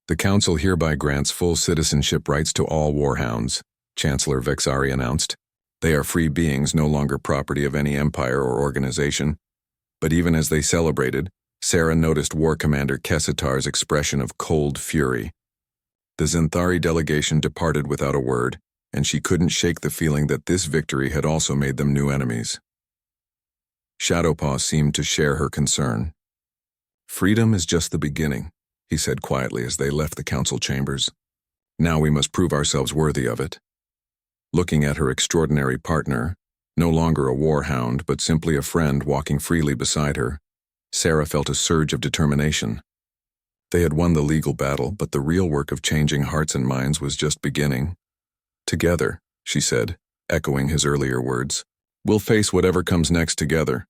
The Council hereby grants full citizenship rights to all warhounds, Chancellor Vexari announced. They are free beings, no longer property of any empire or organization. But even as they celebrated, Sarah noticed War Commander Kessitar's expression of cold fury. The Zenthari delegation departed without a word, and she couldn't shake the feeling that this victory had also made them new enemies. Shadowpaw seemed to share her concern. "Freedom is just the beginning," he said quietly as they left the council chambers. "Now we must prove ourselves worthy of it." Looking at her extraordinary partner, no longer a war hound but simply a friend walking freely beside her, Sarah felt a surge of determination. They had won the legal battle, but the real work of changing hearts and minds was just beginning. "Together," she said, echoing his earlier words. "We'll face whatever comes next together."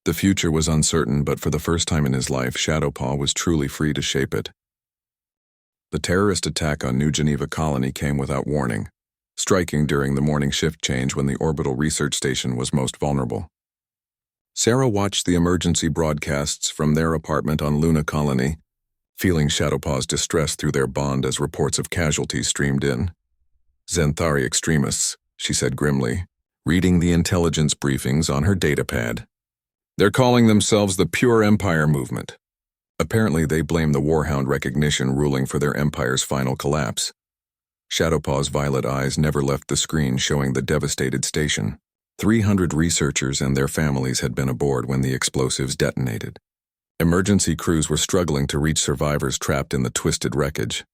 The future was uncertain, but for the first time in his life, Shadowpaw was truly free to shape it. The terrorist attack on New Geneva Colony came without warning, striking during the morning shift change when the orbital research station was most vulnerable. Sarah watched the emergency broadcasts from their apartment on Luna Colony, feeling Shadowpaw's distress through their bond as reports of casualties streamed in. "Zenthari extremists," she said grimly, reading the intelligence briefings on her datapad. "They're calling themselves the Pure Empire Movement. Apparently they blame the Warhound recognition ruling for their empire's final collapse." Shadowpaw's violet eyes never left the screen showing the devastated station. 300 researchers and their families had been aboard when the explosives detonated. Emergency crews were struggling to reach survivors trapped in the twisted wreckage.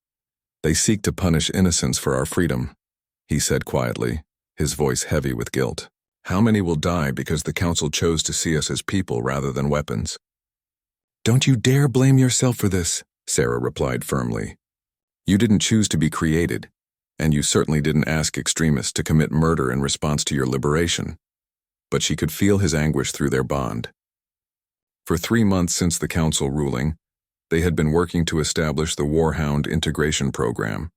"They seek to punish innocents for our freedom," he said quietly, his voice heavy with guilt. "How many will die because the council chose to see us as people rather than weapons?" "Don't you dare blame yourself for this," Sarah replied firmly. "You didn't choose to be created, and you certainly didn't ask extremists to commit murder in response to your liberation." But she could feel his anguish through their bond. For 3 months since the council ruling, they had been working to establish the Warhound integration program,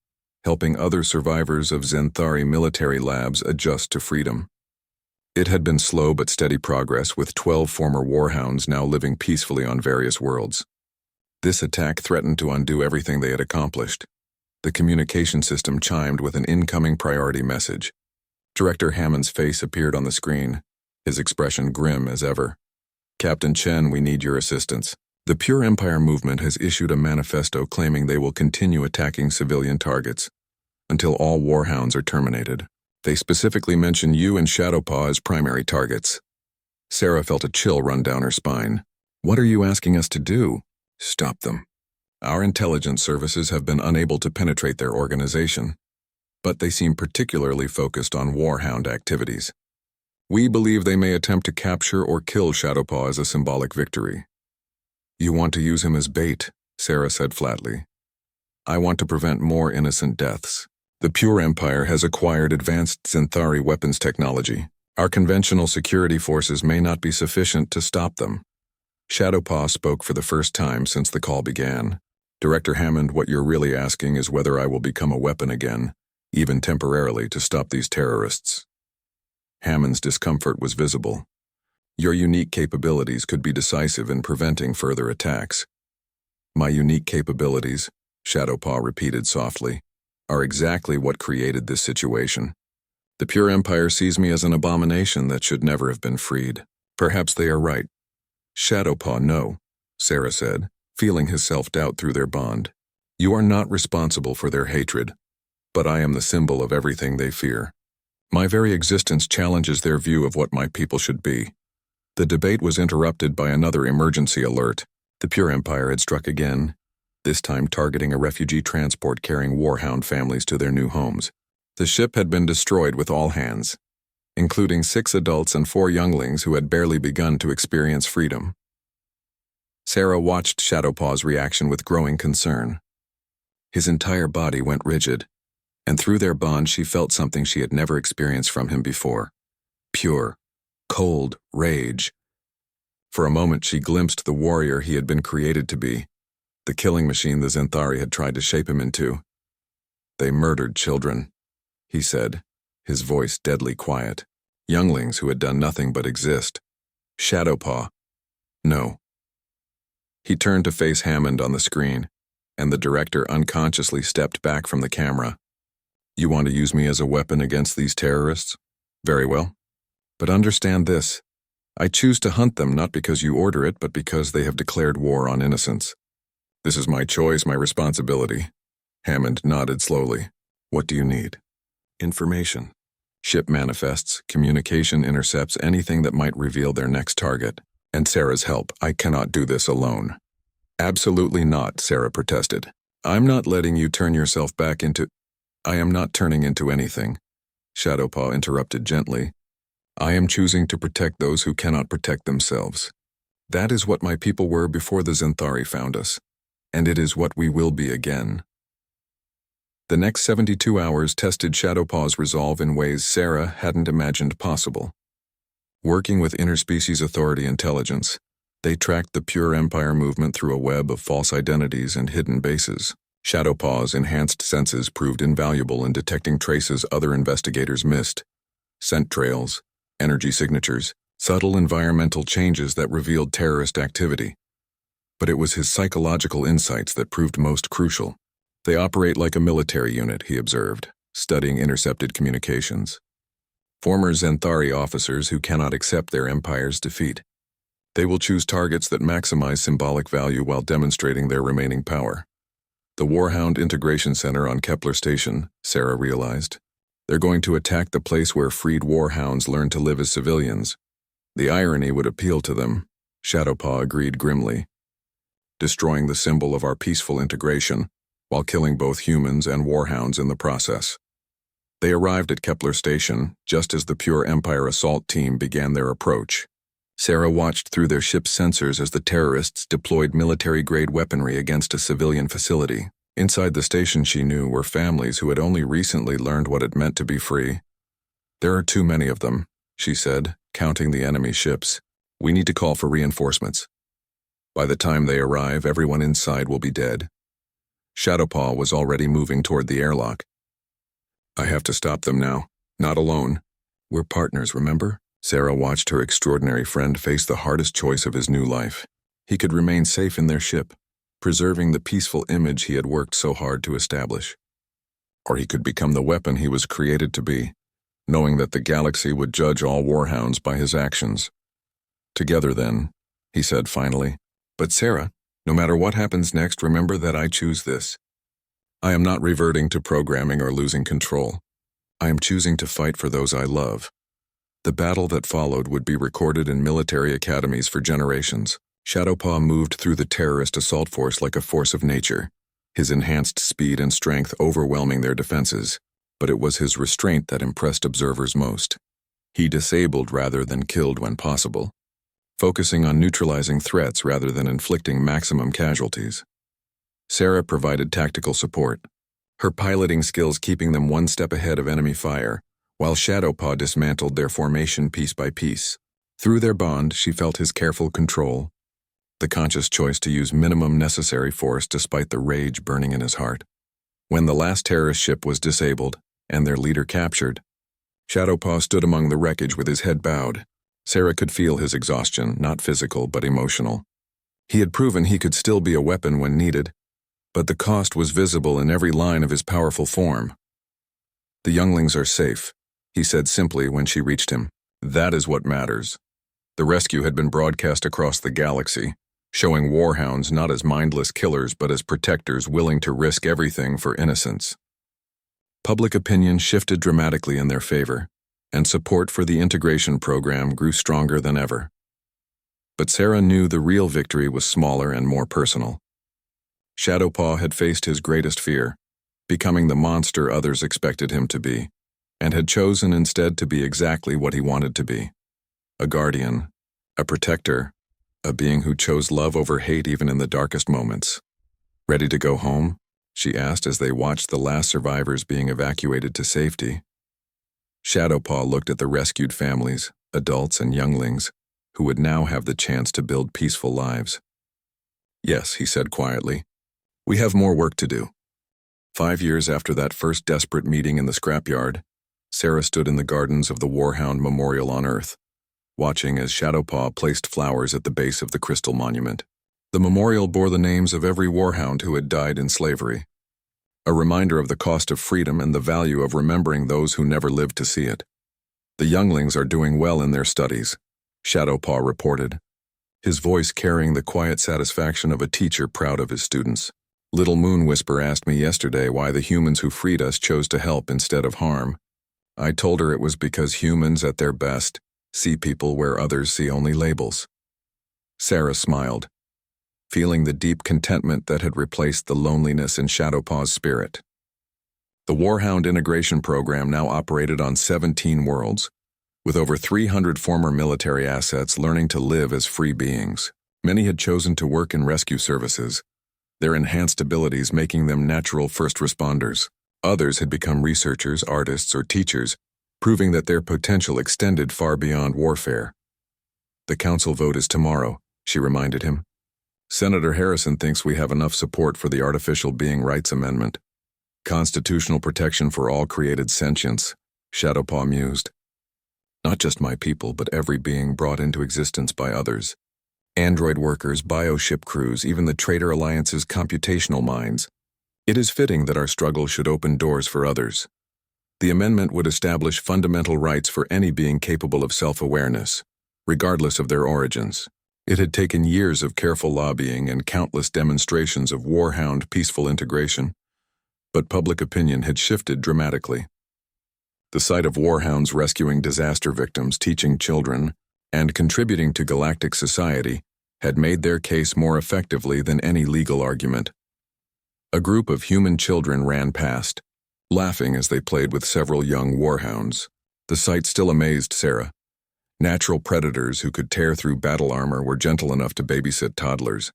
helping other survivors of Zenthari military labs adjust to freedom. It had been slow but steady progress, with 12 former warhounds now living peacefully on various worlds. This attack threatened to undo everything they had accomplished. The communication system chimed with an incoming priority message. Director Hammond's face appeared on the screen, his expression grim as ever. "Captain Chen, we need your assistance. The Pure Empire Movement has issued a manifesto claiming they will continue attacking civilian targets until all warhounds are terminated. They specifically mention you and Shadowpaw as primary targets." Sarah felt a chill run down her spine. "What are you asking us to do?" "Stop them. Our intelligence services have been unable to penetrate their organization, but they seem particularly focused on warhound activities. We believe they may attempt to capture or kill Shadowpaw as a symbolic victory." "You want to use him as bait," Sarah said flatly. "I want to prevent more innocent deaths. The Pure Empire has acquired advanced Zenthari weapons technology. Our conventional security forces may not be sufficient to stop them." Shadowpaw spoke for the first time since the call began. "Director Hammond, what you're really asking is whether I will become a weapon again, even temporarily, to stop these terrorists." Hammond's discomfort was visible. "Your unique capabilities could be decisive in preventing further attacks." "My unique capabilities," Shadowpaw repeated softly, "are exactly what created this situation. The Pure Empire sees me as an abomination that should never have been freed. Perhaps they are right." "Shadowpaw, no," Sarah said, feeling his self-doubt through their bond. "You are not responsible for their hatred, but I am the symbol of everything they fear. My very existence challenges their view of what my people should be." The debate was interrupted by another emergency alert. The Pure Empire had struck again, this time targeting a refugee transport carrying warhound families to their new homes. The ship had been destroyed with all hands, including 6 adults and 4 younglings who had barely begun to experience freedom. Sarah watched Shadowpaw's reaction with growing concern. His entire body went rigid, and through their bond she felt something she had never experienced from him before. Pure, cold rage. For a moment she glimpsed the warrior he had been created to be, the killing machine the Zenthari had tried to shape him into. "They murdered children," he said, his voice deadly quiet. "Younglings who had done nothing but exist. Shadowpaw, no." He turned to face Hammond on the screen, and the director unconsciously stepped back from the camera. "You want to use me as a weapon against these terrorists? Very well. But understand this. I choose to hunt them not because you order it, but because they have declared war on innocents. This is my choice, my responsibility. Hammond nodded slowly. What do you need? Information. Ship manifests, communication intercepts, anything that might reveal their next target. And Sarah's help. I cannot do this alone. Absolutely not, Sarah protested. I'm not letting you turn yourself back into... I am not turning into anything. Shadowpaw interrupted gently. I am choosing to protect those who cannot protect themselves. That is what my people were before the Zenthari found us, and it is what we will be again. The next 72 hours tested Shadowpaw's resolve in ways Sarah hadn't imagined possible. Working with interspecies authority intelligence, they tracked the Pure Empire movement through a web of false identities and hidden bases. Shadowpaw's enhanced senses proved invaluable in detecting traces other investigators missed: scent trails, energy signatures, subtle environmental changes that revealed terrorist activity. But it was his psychological insights that proved most crucial. They operate like a military unit, he observed, studying intercepted communications. Former Zenthari officers who cannot accept their empire's defeat. They will choose targets that maximize symbolic value while demonstrating their remaining power. The Warhound Integration Center on Kepler Station, Sarah realized. They're going to attack the place where freed warhounds learn to live as civilians. The irony would appeal to them, Shadowpaw agreed grimly. Destroying the symbol of our peaceful integration, while killing both humans and warhounds in the process. They arrived at Kepler Station just as the Pure Empire assault team began their approach. Sarah watched through their ship's sensors as the terrorists deployed military-grade weaponry against a civilian facility. Inside the station, she knew, were families who had only recently learned what it meant to be free. There are too many of them, she said, counting the enemy ships. We need to call for reinforcements. By the time they arrive, everyone inside will be dead. Shadowpaw was already moving toward the airlock. I have to stop them now. Not alone. We're partners, remember? Sarah watched her extraordinary friend face the hardest choice of his new life. He could remain safe in their ship, preserving the peaceful image he had worked so hard to establish. Or he could become the weapon he was created to be, knowing that the galaxy would judge all warhounds by his actions. Together then, he said finally. But Sarah, no matter what happens next, remember that I choose this. I am not reverting to programming or losing control. I am choosing to fight for those I love. The battle that followed would be recorded in military academies for generations. Shadowpaw moved through the terrorist assault force like a force of nature, his enhanced speed and strength overwhelming their defenses. But it was his restraint that impressed observers most. He disabled rather than killed when possible, focusing on neutralizing threats rather than inflicting maximum casualties. Sarah provided tactical support, her piloting skills keeping them one step ahead of enemy fire, while Shadowpaw dismantled their formation piece by piece. Through their bond, she felt his careful control, the conscious choice to use minimum necessary force despite the rage burning in his heart. When the last terrorist ship was disabled, and their leader captured, Shadowpaw stood among the wreckage with his head bowed. Sarah could feel his exhaustion, not physical but emotional. He had proven he could still be a weapon when needed, but the cost was visible in every line of his powerful form. The younglings are safe, he said simply when she reached him. That is what matters. The rescue had been broadcast across the galaxy, showing warhounds not as mindless killers but as protectors willing to risk everything for innocence. Public opinion shifted dramatically in their favor, and support for the integration program grew stronger than ever. But Sarah knew the real victory was smaller and more personal. Shadowpaw had faced his greatest fear, becoming the monster others expected him to be, and had chosen instead to be exactly what he wanted to be: a guardian, a protector, a being who chose love over hate even in the darkest moments. Ready to go home? She asked as they watched the last survivors being evacuated to safety. Shadowpaw looked at the rescued families, adults and younglings, who would now have the chance to build peaceful lives. Yes, he said quietly. We have more work to do. 5 years after that first desperate meeting in the scrapyard, Sarah stood in the gardens of the Warhound Memorial on Earth, watching as Shadowpaw placed flowers at the base of the crystal monument. The memorial bore the names of every warhound who had died in slavery, a reminder of the cost of freedom and the value of remembering those who never lived to see it. The younglings are doing well in their studies, Shadowpaw reported, his voice carrying the quiet satisfaction of a teacher proud of his students. Little Moon Whisper asked me yesterday why the humans who freed us chose to help instead of harm. I told her it was because humans at their best see people where others see only labels. Sarah smiled, feeling the deep contentment that had replaced the loneliness in Shadowpaw's spirit. The Warhound integration program now operated on 17 worlds, with over 300 former military assets learning to live as free beings. Many had chosen to work in rescue services, their enhanced abilities making them natural first responders. Others had become researchers, artists, or teachers, proving that their potential extended far beyond warfare. The council vote is tomorrow, she reminded him. Senator Harrison thinks we have enough support for the Artificial Being Rights Amendment. Constitutional protection for all created sentience, Shadowpaw mused. Not just my people, but every being brought into existence by others. Android workers, bioship crews, even the Traitor Alliance's computational minds. It is fitting that our struggle should open doors for others. The amendment would establish fundamental rights for any being capable of self-awareness, regardless of their origins. It had taken years of careful lobbying and countless demonstrations of Warhound peaceful integration, but public opinion had shifted dramatically. The sight of Warhounds rescuing disaster victims, teaching children, and contributing to galactic society had made their case more effectively than any legal argument. A group of human children ran past, laughing as they played with several young warhounds. The sight still amazed Sarah. Natural predators who could tear through battle armor were gentle enough to babysit toddlers.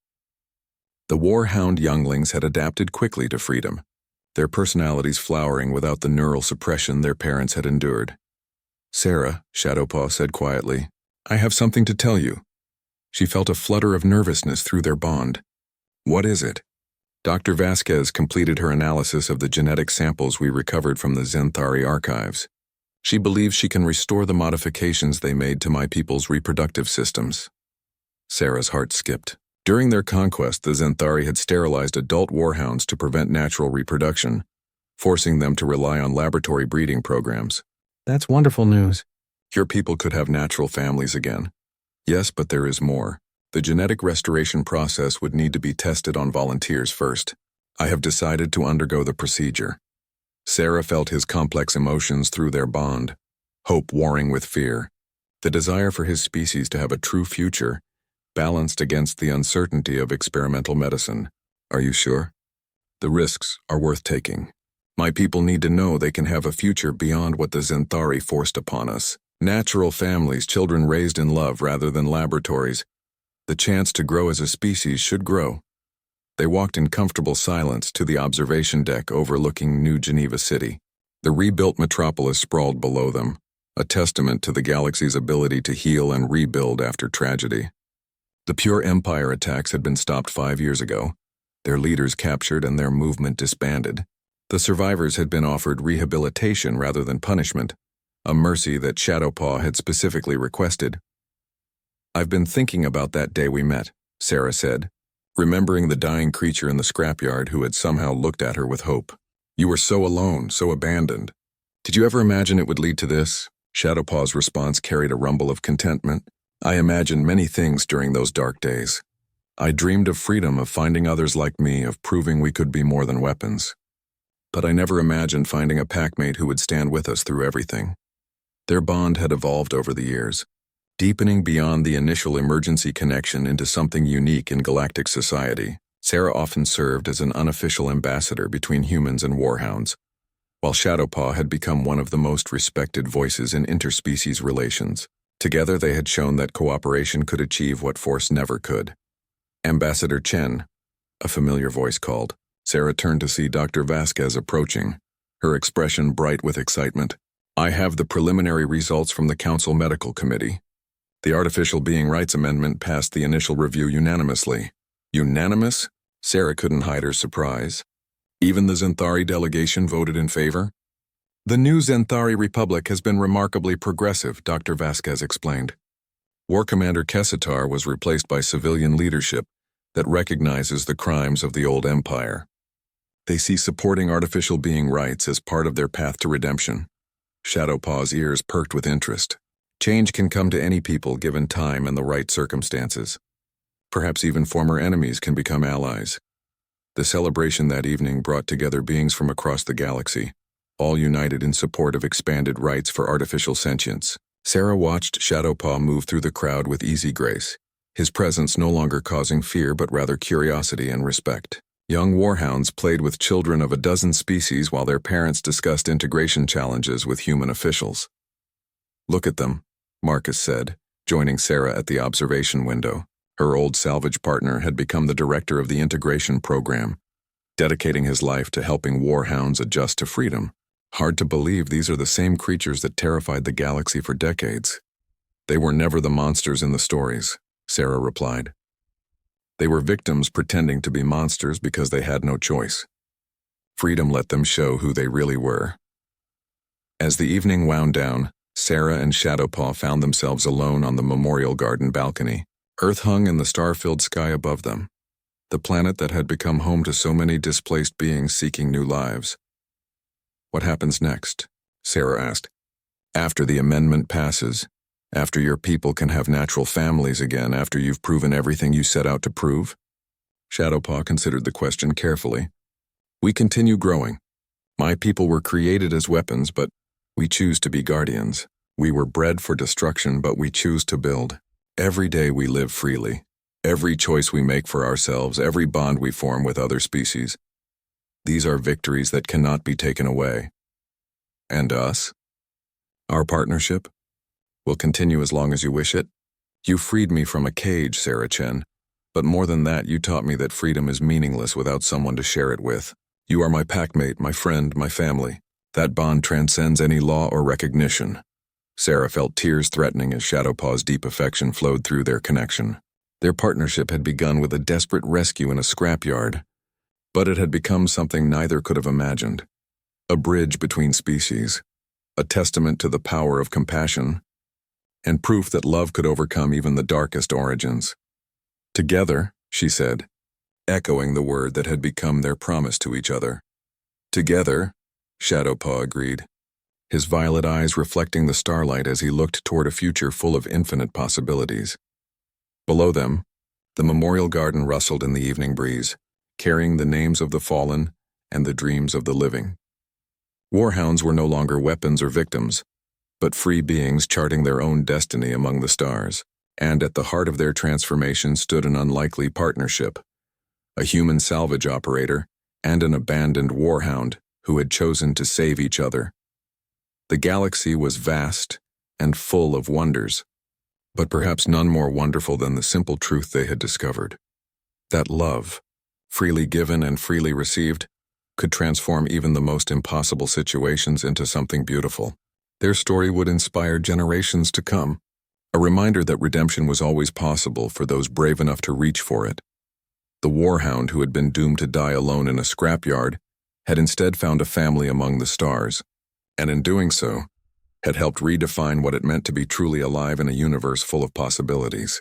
The warhound younglings had adapted quickly to freedom, their personalities flowering without the neural suppression their parents had endured. "Sarah," Shadowpaw said quietly, "I have something to tell you." She felt a flutter of nervousness through their bond. "What is it?" Dr. Vasquez completed her analysis of the genetic samples we recovered from the Zenthari archives. She believes she can restore the modifications they made to my people's reproductive systems. Sarah's heart skipped. During their conquest, the Zenthari had sterilized adult warhounds to prevent natural reproduction, forcing them to rely on laboratory breeding programs. "That's wonderful news. Your people could have natural families again." "Yes, but there is more. The genetic restoration process would need to be tested on volunteers first. I have decided to undergo the procedure." Sarah felt his complex emotions through their bond, hope warring with fear, the desire for his species to have a true future, balanced against the uncertainty of experimental medicine. "Are you sure?" "The risks are worth taking. My people need to know they can have a future beyond what the Zenthari forced upon us. Natural families, children raised in love rather than laboratories. The chance to grow as a species should grow." They walked in comfortable silence to the observation deck overlooking New Geneva City. The rebuilt metropolis sprawled below them, a testament to the galaxy's ability to heal and rebuild after tragedy. The Pure Empire attacks had been stopped 5 years ago, their leaders captured and their movement disbanded. The survivors had been offered rehabilitation rather than punishment, a mercy that Shadowpaw had specifically requested. "I've been thinking about that day we met," Sarah said, remembering the dying creature in the scrapyard who had somehow looked at her with hope. "You were so alone, so abandoned. Did you ever imagine it would lead to this?" Shadowpaw's response carried a rumble of contentment. "I imagined many things during those dark days. I dreamed of freedom, of finding others like me, of proving we could be more than weapons. But I never imagined finding a packmate who would stand with us through everything." Their bond had evolved over the years, deepening beyond the initial emergency connection into something unique in galactic society. Sarah often served as an unofficial ambassador between humans and warhounds, while Shadowpaw had become one of the most respected voices in interspecies relations. Together they had shown that cooperation could achieve what force never could. "Ambassador Chen," a familiar voice called. Sarah turned to see Dr. Vasquez approaching, her expression bright with excitement. "I have the preliminary results from the Council Medical Committee. The Artificial Being Rights Amendment passed the initial review unanimously." "Unanimous?" Sarah couldn't hide her surprise. "Even the Zenthari delegation voted in favor?" "The new Zenthari Republic has been remarkably progressive," Dr. Vasquez explained. War Commander Kessitar was replaced by civilian leadership that recognizes the crimes of the old empire. They see supporting artificial being rights as part of their path to redemption. Shadowpaw's ears perked with interest. Change can come to any people given time and the right circumstances. Perhaps even former enemies can become allies. The celebration that evening brought together beings from across the galaxy, all united in support of expanded rights for artificial sentience. Sarah watched Shadowpaw move through the crowd with easy grace, his presence no longer causing fear but rather curiosity and respect. Young warhounds played with children of a dozen species while their parents discussed integration challenges with human officials. "Look at them," Marcus said, joining Sarah at the observation window. Her old salvage partner had become the director of the integration program, dedicating his life to helping warhounds adjust to freedom. Hard to believe these are the same creatures that terrified the galaxy for decades. "They were never the monsters in the stories," Sarah replied. "They were victims pretending to be monsters because they had no choice. Freedom let them show who they really were." As the evening wound down, Sarah and Shadowpaw found themselves alone on the Memorial Garden balcony. Earth hung in the star-filled sky above them, the planet that had become home to so many displaced beings seeking new lives. "What happens next?" Sarah asked. "After the amendment passes, after your people can have natural families again, after you've proven everything you set out to prove?" Shadowpaw considered the question carefully. "We continue growing. My people were created as weapons, but we choose to be guardians. We were bred for destruction, but we choose to build. Every day we live freely. Every choice we make for ourselves, every bond we form with other species. These are victories that cannot be taken away. And us? Our partnership will continue as long as you wish it. You freed me from a cage, Sarah Chen, but more than that, you taught me that freedom is meaningless without someone to share it with. You are my packmate, my friend, my family. That bond transcends any law or recognition." Sarah felt tears threatening as Shadowpaw's deep affection flowed through their connection. Their partnership had begun with a desperate rescue in a scrapyard, but it had become something neither could have imagined. A bridge between species, a testament to the power of compassion, and proof that love could overcome even the darkest origins. "Together," she said, echoing the word that had become their promise to each other. "Together," Shadowpaw agreed, his violet eyes reflecting the starlight as he looked toward a future full of infinite possibilities. Below them, the memorial garden rustled in the evening breeze, carrying the names of the fallen and the dreams of the living. Warhounds were no longer weapons or victims, but free beings charting their own destiny among the stars. And at the heart of their transformation stood an unlikely partnership, a human salvage operator and an abandoned warhound who had chosen to save each other. The galaxy was vast and full of wonders, but perhaps none more wonderful than the simple truth they had discovered. That love, freely given and freely received, could transform even the most impossible situations into something beautiful. Their story would inspire generations to come, a reminder that redemption was always possible for those brave enough to reach for it. The warhound who had been doomed to die alone in a scrapyard had instead found a family among the stars, and in doing so, had helped redefine what it meant to be truly alive in a universe full of possibilities.